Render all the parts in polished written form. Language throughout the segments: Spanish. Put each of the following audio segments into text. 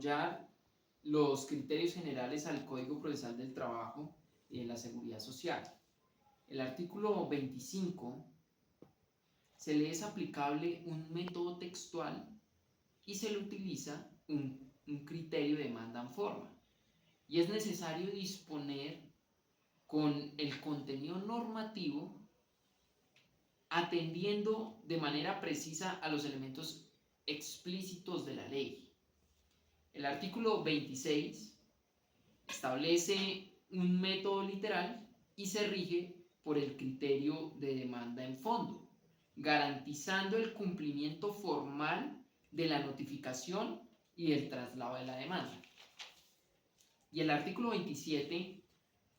desarrollar los criterios generales al Código Procesal del Trabajo y de la Seguridad Social. El artículo 25 se le es aplicable un método textual y se le utiliza un criterio de demanda en forma. Y es necesario disponer con el contenido normativo atendiendo de manera precisa a los elementos explícitos de la ley. El artículo 26 establece un método literal y se rige por el criterio de demanda en fondo, garantizando el cumplimiento formal de la notificación y el traslado de la demanda. Y el artículo 27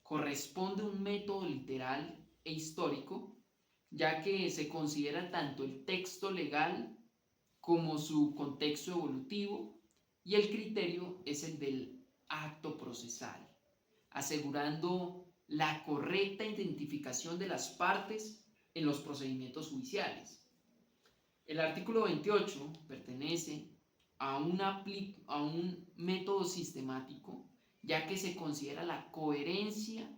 corresponde a un método literal e histórico, ya que se considera tanto el texto legal como su contexto evolutivo, y el criterio es el del acto procesal, asegurando la correcta identificación de las partes en los procedimientos judiciales. El artículo 28 pertenece a un método sistemático, ya que se considera la coherencia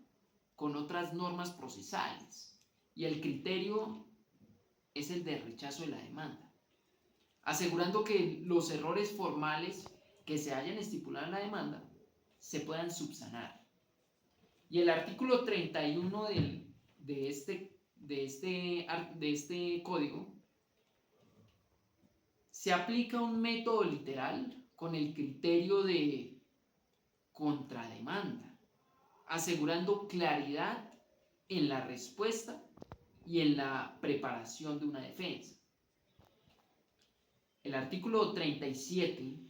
con otras normas procesales, y el criterio es el de rechazo de la demanda, asegurando que los errores formales que se hayan estipulado en la demanda se puedan subsanar. Y el artículo 31 de este código se aplica un método literal con el criterio de contrademanda, asegurando claridad en la respuesta y en la preparación de una defensa. El artículo 37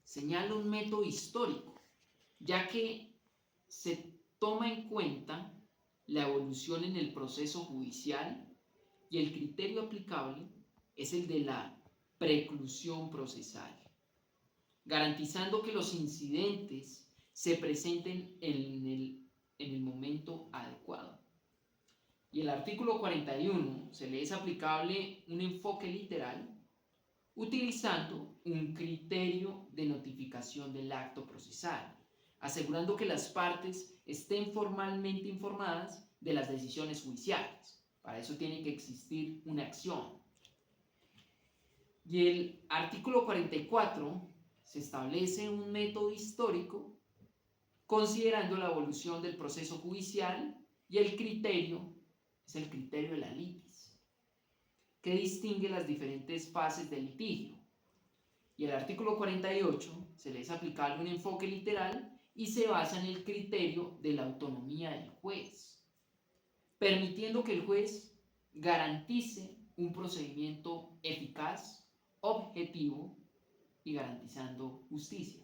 señala un método histórico, ya que se toma en cuenta la evolución en el proceso judicial y el criterio aplicable es el de la preclusión procesal, garantizando que los incidentes se presenten en el momento adecuado. Y el artículo 41 se le es aplicable un enfoque literal utilizando un criterio de notificación del acto procesal, asegurando que las partes estén formalmente informadas de las decisiones judiciales. Para eso tiene que existir una acción. Y el artículo 44 se establece un método histórico considerando la evolución del proceso judicial, y el criterio es el criterio de la litis, que distingue las diferentes fases del litigio. Y el artículo 48 se le es aplicable un enfoque literal y se basa en el criterio de la autonomía del juez, permitiendo que el juez garantice un procedimiento eficaz, objetivo y garantizando justicia.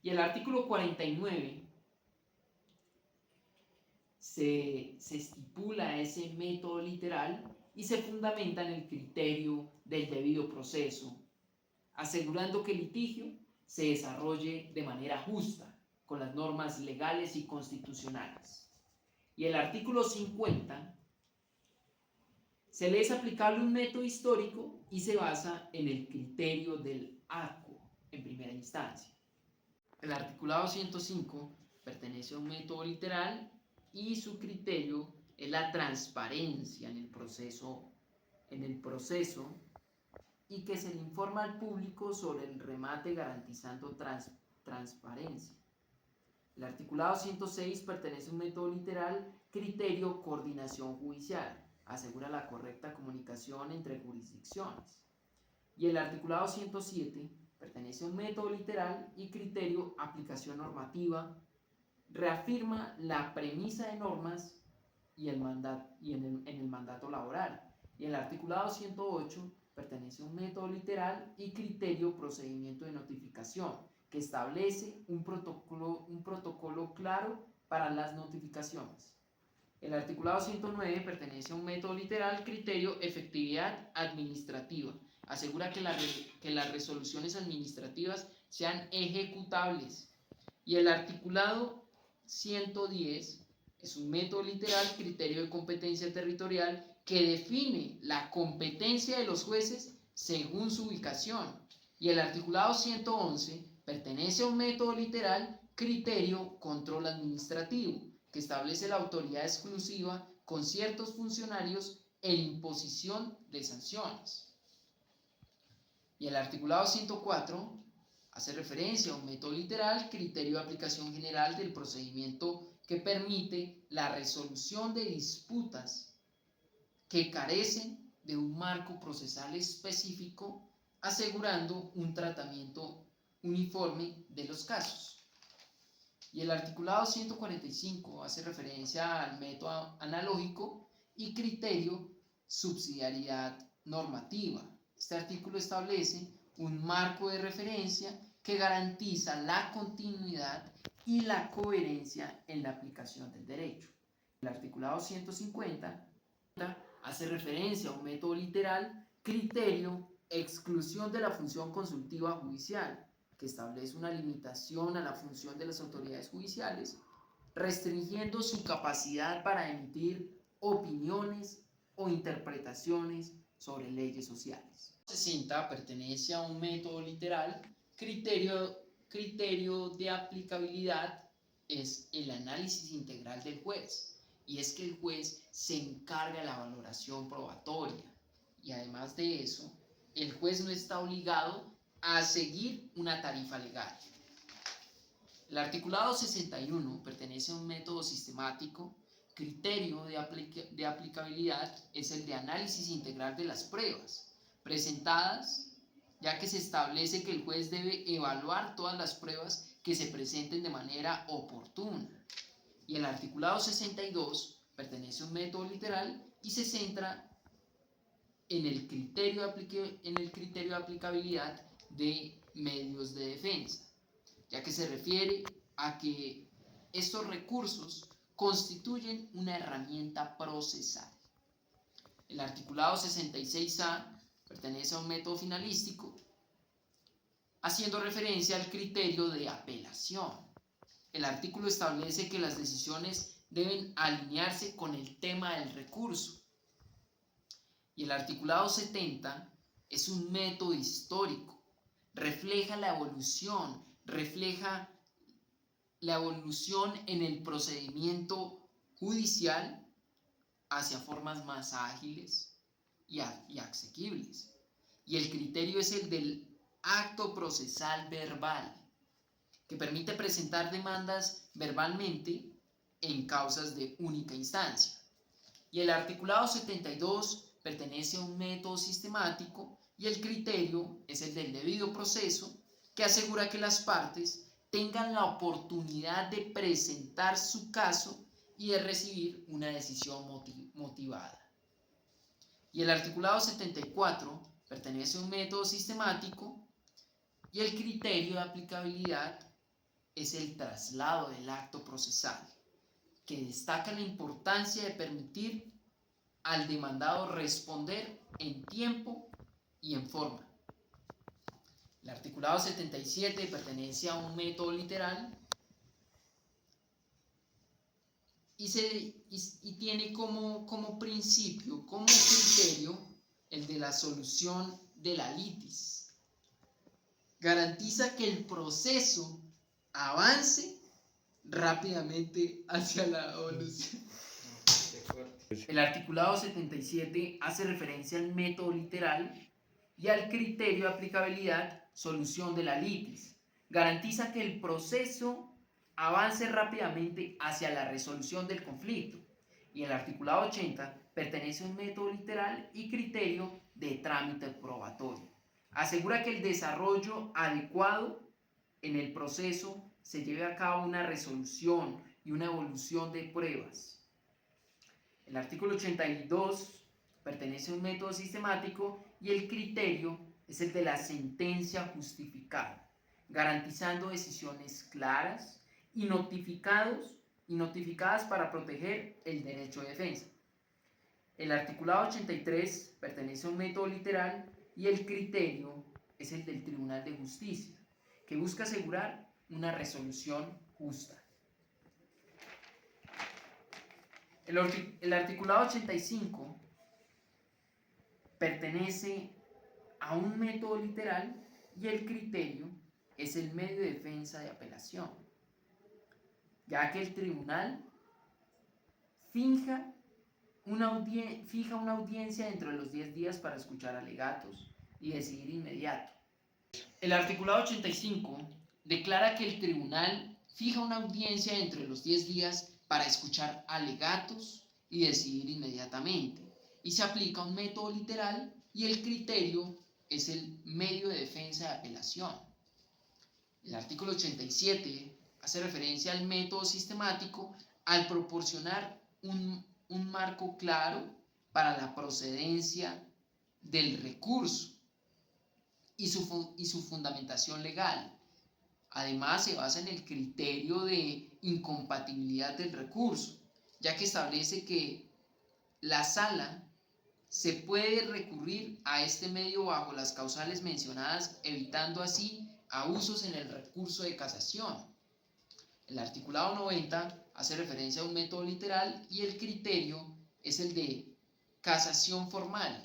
Y el artículo 49 se estipula ese método literal y se fundamenta en el criterio del debido proceso, asegurando que el litigio se desarrolle de manera justa con las normas legales y constitucionales. Y el artículo 50 se le es aplicable un método histórico y se basa en el criterio del ACO en primera instancia. El articulado 105 pertenece a un método literal y su criterio es la transparencia en el proceso y que se le informa al público sobre el remate garantizando transparencia. El articulado 106 pertenece a un método literal, criterio coordinación judicial, asegura la correcta comunicación entre jurisdicciones. Y el articulado 107 pertenece a un método literal y criterio aplicación normativa, reafirma la premisa de normas y en el mandato laboral. Y el articulado 108 pertenece a un método literal y criterio procedimiento de notificación, que establece un protocolo claro para las notificaciones. El articulado 109 pertenece a un método literal, criterio efectividad administrativa, asegura que las resoluciones administrativas sean ejecutables. Y el articulado 110 es un método literal, criterio de competencia territorial, que define la competencia de los jueces según su ubicación Y el articulado 111 pertenece a un método literal, criterio, control administrativo, que establece la autoridad exclusiva con ciertos funcionarios en imposición de sanciones. Y el articulado 104 hace referencia a un método literal, criterio de aplicación general del procedimiento que permite la resolución de disputas que carecen de un marco procesal específico, asegurando un tratamiento uniforme de los casos. Y el articulado 145 hace referencia al método analógico y criterio subsidiariedad normativa. Este artículo establece un marco de referencia que garantiza la continuidad y la coherencia en la aplicación del derecho. El articulado 150 hace referencia a un método literal, criterio, exclusión de la función consultiva judicial, que establece una limitación a la función de las autoridades judiciales, restringiendo su capacidad para emitir opiniones o interpretaciones sobre leyes sociales. 60 pertenece a un método literal, criterio de aplicabilidad es el análisis integral del juez, y es que el juez se encarga de la valoración probatoria, y además de eso, el juez no está obligado a seguir una tarifa legal. El articulado 61 pertenece a un método sistemático, criterio de aplicabilidad es el de análisis integral de las pruebas presentadas, ya que se establece que el juez debe evaluar todas las pruebas que se presenten de manera oportuna. Y el articulado 62 pertenece a un método literal y se centra en el criterio de aplicabilidad de medios de defensa, ya que se refiere a que estos recursos constituyen una herramienta procesal. El articulado 66A pertenece a un método finalístico, haciendo referencia al criterio de apelación. El artículo establece que las decisiones deben alinearse con el tema del recurso. Y el articulado 70 es un método histórico, refleja la evolución en el procedimiento judicial hacia formas más ágiles y asequibles. Y el criterio es el del acto procesal verbal, que permite presentar demandas verbalmente en causas de única instancia. Y el articulado 72 pertenece a un método sistemático y el criterio es el del debido proceso, que asegura que las partes tengan la oportunidad de presentar su caso y de recibir una decisión motivada. Y el articulado 74 pertenece a un método sistemático y el criterio de aplicabilidad es el traslado del acto procesal, que destaca la importancia de permitir al demandado responder en tiempo y en forma. El articulado 77 pertenece a un método literal y tiene como principio, como criterio, el de la solución de la litis. Garantiza que el proceso avance rápidamente hacia la evolución. El articulado 77 hace referencia al método literal y al criterio de aplicabilidad, solución de la litis. Garantiza que el proceso avance rápidamente hacia la resolución del conflicto. Y el articulado 80 pertenece a un método literal y criterio de trámite probatorio. Asegura que el desarrollo adecuado en el proceso se lleve a cabo una resolución y una evolución de pruebas. El artículo 82 pertenece a un método sistemático y el criterio es el de la sentencia justificada, garantizando decisiones claras y notificadas para proteger el derecho de defensa. El articulado 83 pertenece a un método literal y el criterio es el del Tribunal de Justicia, que busca asegurar una resolución justa. El articulado 85 pertenece a un método literal y el criterio es el medio de defensa de apelación, ya que el tribunal fija una audiencia dentro de los 10 días para escuchar alegatos y decidir inmediato. El articulado 85 declara que el tribunal fija una audiencia dentro de los 10 días para escuchar alegatos y decidir inmediatamente, y se aplica un método literal y el criterio es el medio de defensa de apelación. El artículo 87 hace referencia al método sistemático al proporcionar un marco claro para la procedencia del recurso y su fundamentación legal. Además, se basa en el criterio de incompatibilidad del recurso, ya que establece que la sala se puede recurrir a este medio bajo las causales mencionadas, evitando así abusos en el recurso de casación. El articulado 90 hace referencia a un método literal y el criterio es el de casación formal,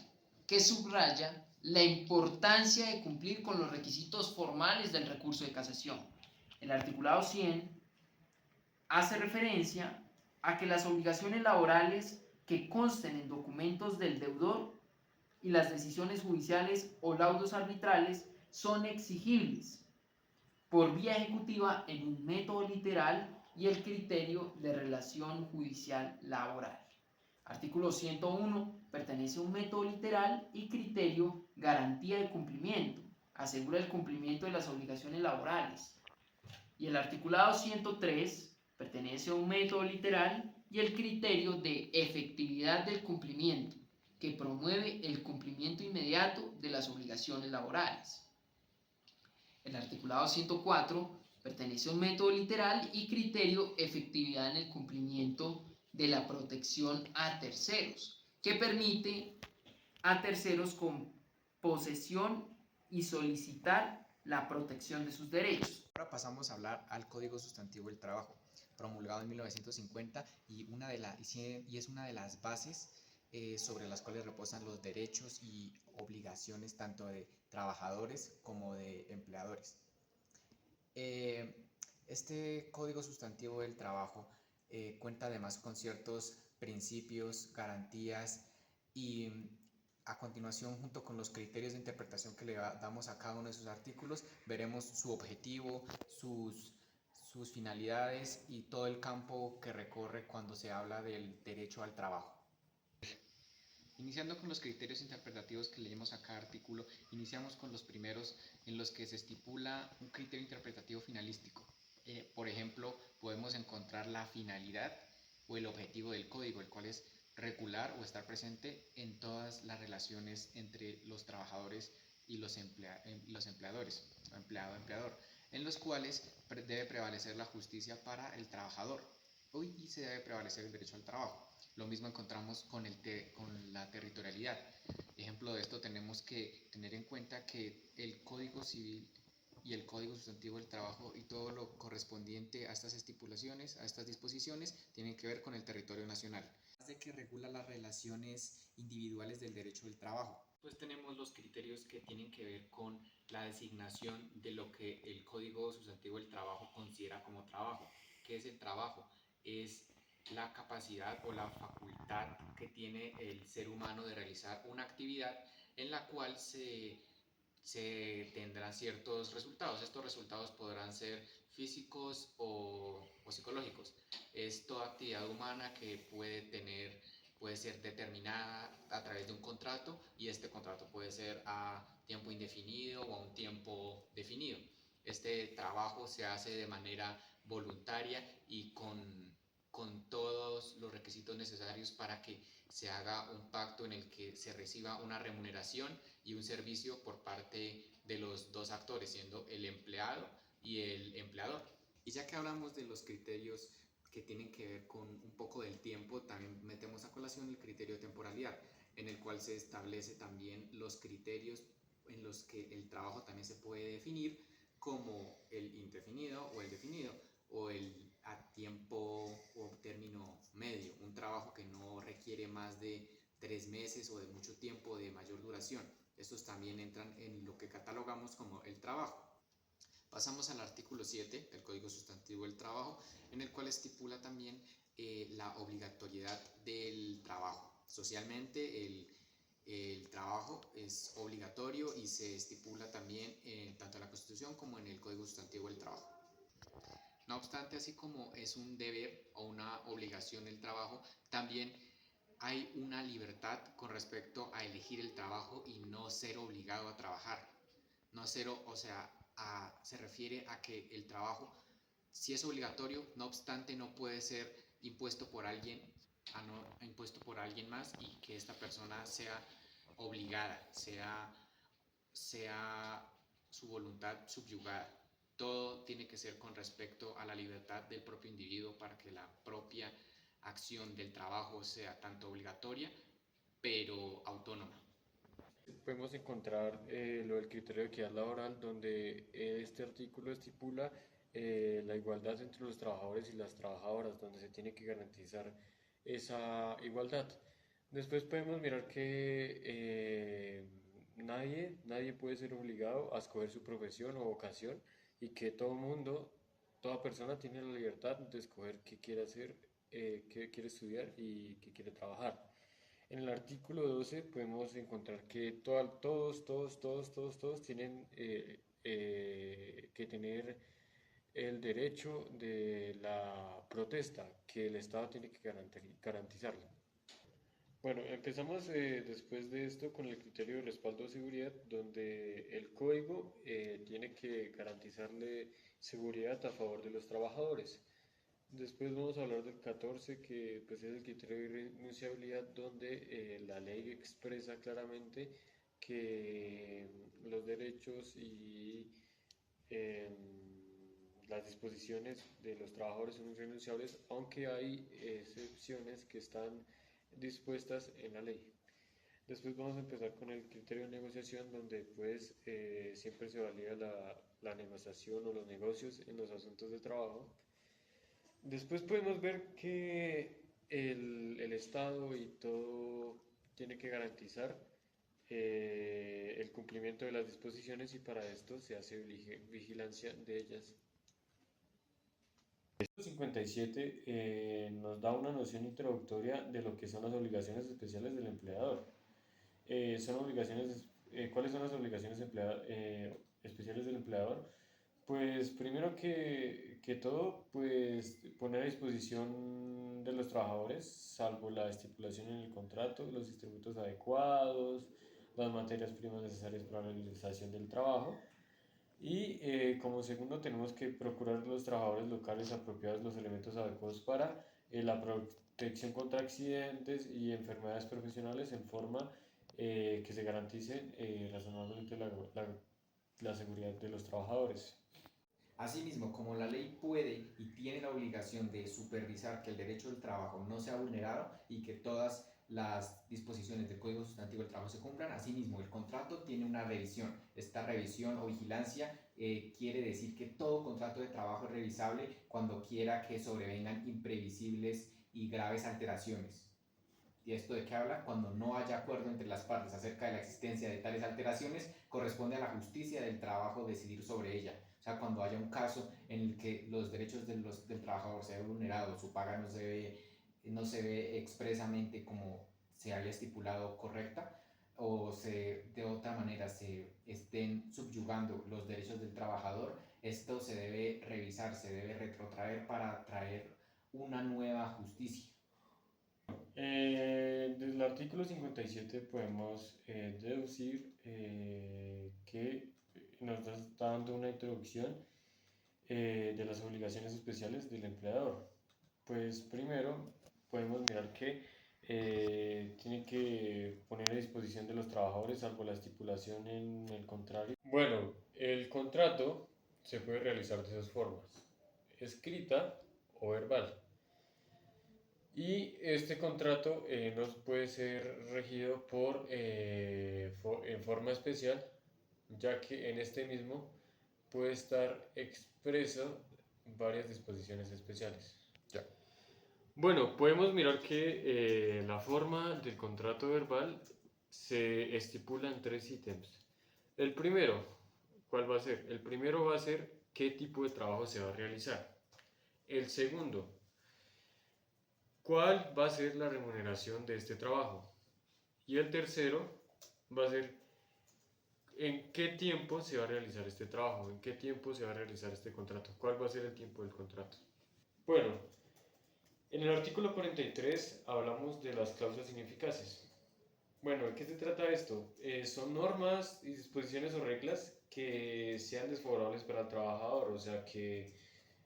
que subraya la importancia de cumplir con los requisitos formales del recurso de casación. El articulado 100 hace referencia a que las obligaciones laborales que consten en documentos del deudor y las decisiones judiciales o laudos arbitrales son exigibles por vía ejecutiva en un método literal y el criterio de relación judicial laboral. Artículo 101 pertenece a un método literal y criterio garantía de cumplimiento, asegura el cumplimiento de las obligaciones laborales. Y el articulado 103 pertenece a un método literal y el criterio de efectividad del cumplimiento, que promueve el cumplimiento inmediato de las obligaciones laborales. El articulado 104 pertenece a un método literal y criterio efectividad en el cumplimiento de la protección a terceros, que permite a terceros con posesión y solicitar la protección de sus derechos. Ahora pasamos a hablar al Código Sustantivo del Trabajo, promulgado en 1950 y es una de las bases sobre las cuales reposan los derechos y obligaciones tanto de trabajadores como de empleadores. Este Código Sustantivo del Trabajo cuenta además con ciertos principios, garantías y a continuación, junto con los criterios de interpretación que le damos a cada uno de sus artículos, veremos su objetivo, sus finalidades y todo el campo que recorre cuando se habla del derecho al trabajo. Iniciando con los criterios interpretativos que leemos a cada artículo, iniciamos con los primeros en los que se estipula un criterio interpretativo finalístico. Por ejemplo, podemos encontrar la finalidad o el objetivo del código, el cual es regular o estar presente en todas las relaciones entre los trabajadores y los empleadores, empleado-empleador, en los cuales debe prevalecer la justicia para el trabajador y se debe prevalecer el derecho al trabajo. Lo mismo encontramos con la territorialidad. Ejemplo de esto tenemos que tener en cuenta que el Código Civil y el Código Sustantivo del Trabajo y todo lo correspondiente a estas estipulaciones, a estas disposiciones, tienen que ver con el territorio nacional. De que regula las relaciones individuales del derecho del trabajo. Pues tenemos los criterios que tienen que ver con la designación de lo que el Código Sustantivo del Trabajo considera como trabajo. ¿Qué es el trabajo? Es la capacidad o la facultad que tiene el ser humano de realizar una actividad en la cual se tendrán ciertos resultados. Estos resultados podrán ser físicos o psicológicos. Es toda actividad humana que puede ser determinada a través de un contrato y este contrato puede ser a tiempo indefinido o a un tiempo definido. Este trabajo se hace de manera voluntaria y con todos los requisitos necesarios para que se haga un pacto en el que se reciba una remuneración y un servicio por parte de los dos actores, siendo el empleado y el empleador. Y ya que hablamos de los criterios que tienen que ver con un poco del tiempo, también metemos a colación el criterio de temporalidad, en el cual se establece también los criterios en los que el trabajo también se puede definir como el indefinido o el definido, o el a tiempo o término medio, un trabajo que no requiere más de 3 meses o de mucho tiempo de mayor duración. Estos también entran en lo que catalogamos como el trabajo. Pasamos al artículo 7 del Código Sustantivo del Trabajo, en el cual estipula también la obligatoriedad del trabajo. Socialmente el trabajo es obligatorio y se estipula también tanto en la Constitución como en el Código Sustantivo del Trabajo. No obstante, así como es un deber o una obligación el trabajo, también hay una libertad con respecto a elegir el trabajo y no ser obligado a trabajar. No ser, o sea, se refiere a que el trabajo, si es obligatorio, no obstante, no puede ser impuesto por alguien, impuesto por alguien más y que esta persona sea obligada, sea su voluntad subyugada. Todo tiene que ser con respecto a la libertad del propio individuo para que la propia acción del trabajo sea tanto obligatoria pero autónoma. Podemos encontrar lo del criterio de equidad laboral, donde este artículo estipula la igualdad entre los trabajadores y las trabajadoras, donde se tiene que garantizar esa igualdad. Después podemos mirar que nadie puede ser obligado a escoger su profesión o vocación y que todo mundo, toda persona tiene la libertad de escoger qué quiere hacer, qué quiere estudiar y qué quiere trabajar. En el artículo 12 podemos encontrar que todos tienen que tener el derecho de la protesta, que el Estado tiene que garantizarlo. Bueno, empezamos después de esto con el criterio de respaldo de seguridad, donde el código tiene que garantizarle seguridad a favor de los trabajadores. Después vamos a hablar del 14, que pues, es el criterio de renunciabilidad, donde la ley expresa claramente que los derechos y eh, las disposiciones de los trabajadores son irrenunciables, aunque hay excepciones que están dispuestas en la ley. Después vamos a empezar con el criterio de negociación, donde pues siempre se valida la negociación o los negocios en los asuntos de trabajo. Después podemos ver que el Estado y todo tiene que garantizar el cumplimiento de las disposiciones y para esto se hace vigilancia de ellas. El 57 nos da una noción introductoria de lo que son las obligaciones especiales del empleador. ¿Cuáles son las obligaciones especiales del empleador? Pues primero que todo, pues poner a disposición de los trabajadores, salvo la estipulación en el contrato, los instrumentos adecuados, las materias primas necesarias para la realización del trabajo. Y como segundo tenemos que procurar los trabajadores locales apropiados los elementos adecuados para la protección contra accidentes y enfermedades profesionales en forma que se garantice razonablemente la seguridad de los trabajadores. Asimismo, como la ley puede y tiene la obligación de supervisar que el derecho del trabajo no sea vulnerado y que todas las disposiciones del Código Sustantivo del Trabajo se cumplan, asimismo el contrato tiene una revisión. Esta revisión o vigilancia quiere decir que todo contrato de trabajo es revisable cuando quiera que sobrevengan imprevisibles y graves alteraciones. ¿Y esto de qué habla? Cuando no haya acuerdo entre las partes acerca de la existencia de tales alteraciones, corresponde a la justicia del trabajo decidir sobre ella. O sea, cuando haya un caso en el que los derechos del trabajador se ven vulnerados, su paga no se ve expresamente como se había estipulado correcta, o de otra manera se estén subyugando los derechos del trabajador, esto se debe revisar, se debe retrotraer para traer una nueva justicia. Desde el artículo 57 podemos deducir que nos está dando una introducción de las obligaciones especiales del empleador. Pues primero podemos mirar que tiene que poner a disposición de los trabajadores salvo la estipulación en el contrario. Bueno, el contrato se puede realizar de dos formas, escrita o verbal. Y este contrato nos puede ser regido en forma especial, ya que en este mismo puede estar expreso varias disposiciones especiales. Ya. Bueno, podemos mirar que la forma del contrato verbal se estipulan tres ítems. El primero, ¿cuál va a ser? El primero va a ser qué tipo de trabajo se va a realizar. El segundo, ¿cuál va a ser la remuneración de este trabajo? Y el tercero va a ser en qué tiempo se va a realizar este trabajo, en qué tiempo se va a realizar este contrato, cuál va a ser el tiempo del contrato. Bueno, en el artículo 43 hablamos de las cláusulas ineficaces. Bueno, ¿de qué se trata esto? Son normas y disposiciones o reglas que sean desfavorables para el trabajador, o sea, que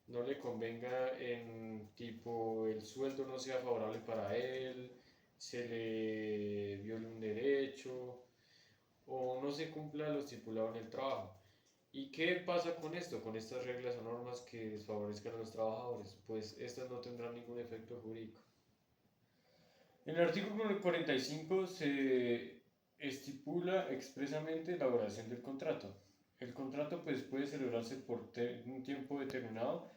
no le convenga en tipo el sueldo no sea favorable para él, se le viole un derecho o no se cumpla lo estipulado en el trabajo. ¿Y qué pasa con esto, con estas reglas o normas que desfavorezcan a los trabajadores? Pues estas no tendrán ningún efecto jurídico. En el artículo 45 se estipula expresamente la duración del contrato. El contrato pues, puede celebrarse por un tiempo determinado,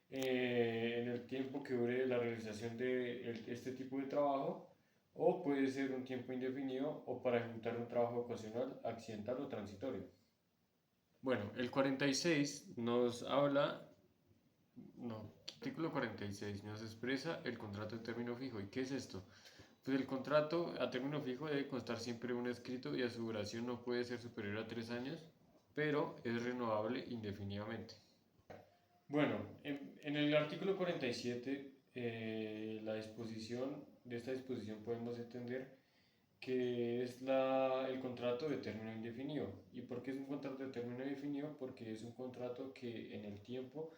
en el tiempo que dure la realización de este tipo de trabajo, o puede ser un tiempo indefinido o para ejecutar un trabajo ocasional, accidental o transitorio. Bueno, el 46 nos habla, no, el artículo 46 nos expresa el contrato en término fijo. ¿Y qué es esto? Pues el contrato a término fijo debe constar siempre un escrito y a su duración no puede ser superior a 3 años, pero es renovable indefinidamente. Bueno, en el artículo 47, la disposición, de esta disposición podemos entender que es el contrato de término indefinido. ¿Y por qué es un contrato de término indefinido? Porque es un contrato que en el tiempo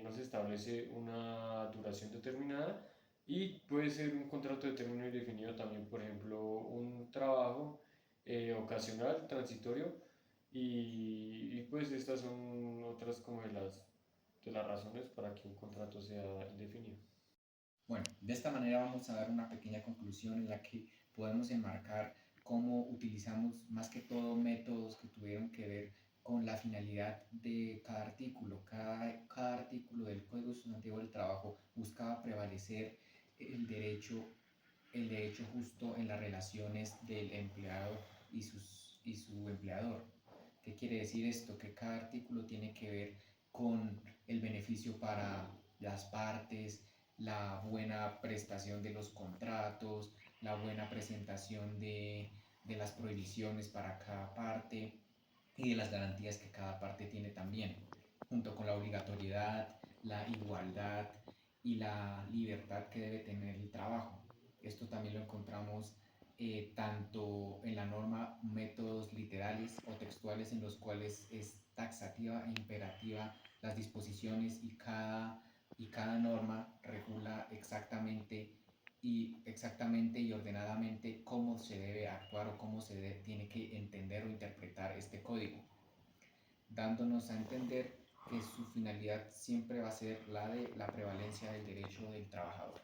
no se establece una duración determinada y puede ser un contrato de término indefinido también, por ejemplo, un trabajo ocasional, transitorio, y pues estas son otras como de las razones para que un contrato sea indefinido. Bueno, de esta manera vamos a dar una pequeña conclusión en la que podemos enmarcar cómo utilizamos más que todo métodos que tuvieron que ver con la finalidad de cada artículo. Cada artículo del Código Sustantivo del Trabajo buscaba prevalecer el derecho, el derecho justo en las relaciones del empleado y su empleador. ¿Qué quiere decir esto? Que cada artículo tiene que ver con el beneficio para las partes, la buena prestación de los contratos, la buena presentación de las prohibiciones para cada parte y de las garantías que cada parte tiene también, junto con la obligatoriedad, la igualdad y la libertad que debe tener el trabajo. Esto también lo encontramos tanto en la norma métodos literales o textuales en los cuales es taxativa e imperativa las disposiciones y cada norma regula exactamente y ordenadamente cómo se debe actuar o cómo tiene que entender o interpretar este código, dándonos a entender que su finalidad siempre va a ser la de la prevalencia del derecho del trabajador.